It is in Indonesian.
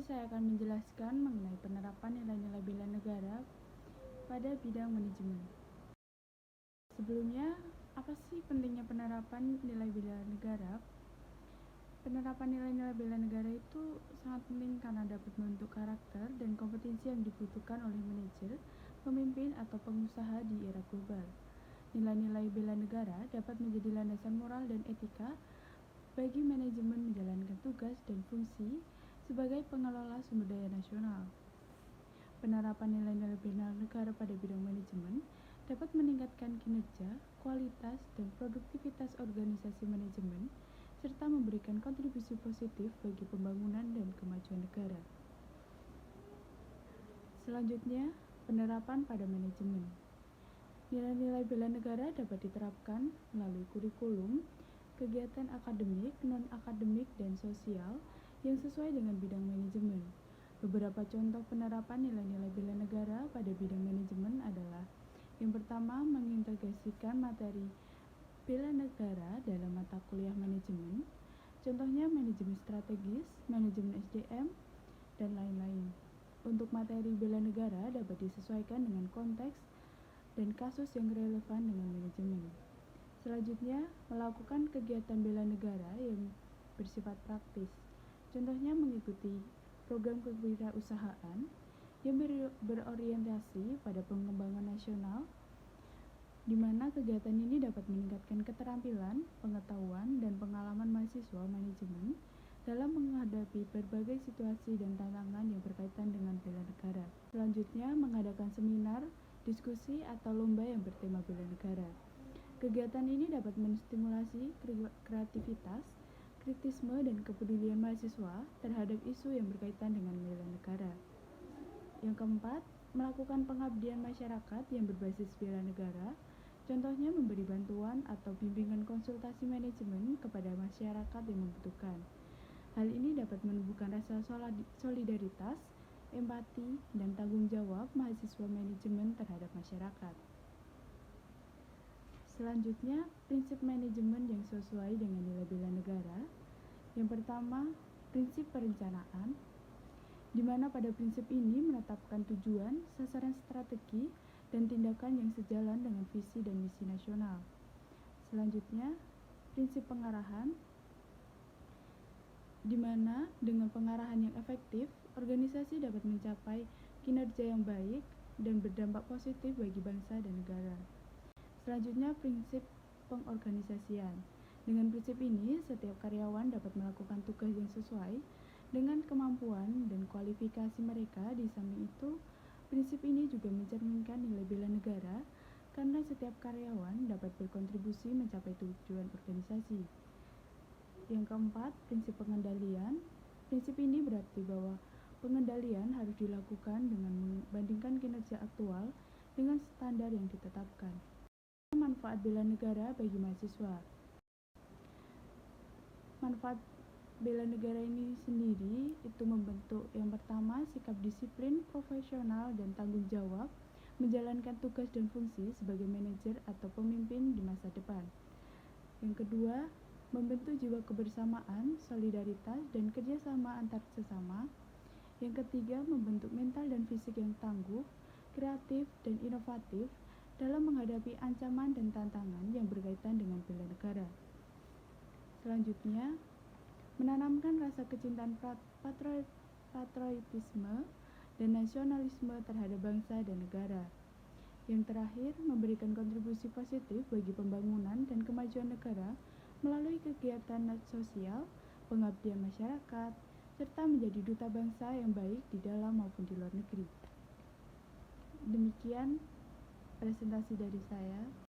saya akan menjelaskan mengenai penerapan nilai-nilai bela negara pada bidang manajemen. Sebelumnya, apa sih pentingnya penerapan nilai bela negara? Penerapan nilai-nilai bela negara itu sangat penting karena dapat membentuk karakter dan kompetensi yang dibutuhkan oleh manajer, pemimpin, atau pengusaha di era global. Nilai-nilai bela negara dapat menjadi landasan moral dan etika bagi manajemen menjalankan tugas dan fungsi sebagai pengelola sumber daya nasional. Penerapan nilai-nilai bela negara pada bidang manajemen dapat meningkatkan kinerja, kualitas, dan produktivitas organisasi manajemen, serta memberikan kontribusi positif bagi pembangunan dan kemajuan negara. Selanjutnya, penerapan pada manajemen. Nilai-nilai bela negara dapat diterapkan melalui kurikulum, kegiatan akademik, non-akademik, dan sosial yang sesuai dengan bidang manajemen. Beberapa contoh penerapan nilai-nilai bela negara pada bidang manajemen adalah: yang pertama, mengintegrasikan materi bela negara dalam mata kuliah manajemen, contohnya manajemen strategis, manajemen SDM, dan lain-lain. Untuk materi bela negara dapat disesuaikan dengan konteks dan kasus yang relevan dengan manajemen. Selanjutnya, melakukan kegiatan bela negara yang bersifat praktis. Contohnya mengikuti program kewirausahaan yang berorientasi pada pengembangan nasional, di mana kegiatan ini dapat meningkatkan keterampilan, pengetahuan, dan pengalaman mahasiswa manajemen dalam menghadapi berbagai situasi dan tantangan yang berkaitan dengan bela negara. Selanjutnya, mengadakan seminar, diskusi, atau lomba yang bertema bela negara. Kegiatan ini dapat menstimulasi kreativitas, kritisme, dan kepedulian mahasiswa terhadap isu yang berkaitan dengan bela negara. Yang keempat, melakukan pengabdian masyarakat yang berbasis bela negara, contohnya memberi bantuan atau bimbingan konsultasi manajemen kepada masyarakat yang membutuhkan. Hal ini dapat menumbuhkan rasa solidaritas, empati, dan tanggung jawab mahasiswa manajemen terhadap masyarakat. Selanjutnya, prinsip manajemen yang sesuai dengan nilai bela negara. Yang pertama, prinsip perencanaan, di mana pada prinsip ini menetapkan tujuan, sasaran strategi, dan tindakan yang sejalan dengan visi dan misi nasional. Selanjutnya, prinsip pengarahan, di mana dengan pengarahan yang efektif, organisasi dapat mencapai kinerja yang baik dan berdampak positif bagi bangsa dan negara. Selanjutnya, prinsip pengorganisasian. Dengan prinsip ini, setiap karyawan dapat melakukan tugas yang sesuai dengan kemampuan dan kualifikasi mereka. Di samping itu, prinsip ini juga mencerminkan nilai bela negara karena setiap karyawan dapat berkontribusi mencapai tujuan organisasi. Yang keempat, prinsip pengendalian. Prinsip ini berarti bahwa pengendalian harus dilakukan dengan membandingkan kinerja aktual dengan standar yang ditetapkan. Manfaat bela negara bagi mahasiswa. Manfaat bela negara ini sendiri itu membentuk, yang pertama, sikap disiplin, profesional, dan tanggung jawab menjalankan tugas dan fungsi sebagai manajer atau pemimpin di masa depan. Yang kedua, membentuk jiwa kebersamaan, solidaritas, dan kerjasama antar sesama. Yang ketiga, membentuk mental dan fisik yang tangguh, kreatif, dan inovatif dalam menghadapi ancaman dan tantangan yang berkaitan dengan bela negara. Selanjutnya, menanamkan rasa kecintaan patriotisme dan nasionalisme terhadap bangsa dan negara. Yang terakhir, memberikan kontribusi positif bagi pembangunan dan kemajuan negara melalui kegiatan sosial, pengabdian masyarakat, serta menjadi duta bangsa yang baik di dalam maupun di luar negeri. Demikian presentasi dari saya.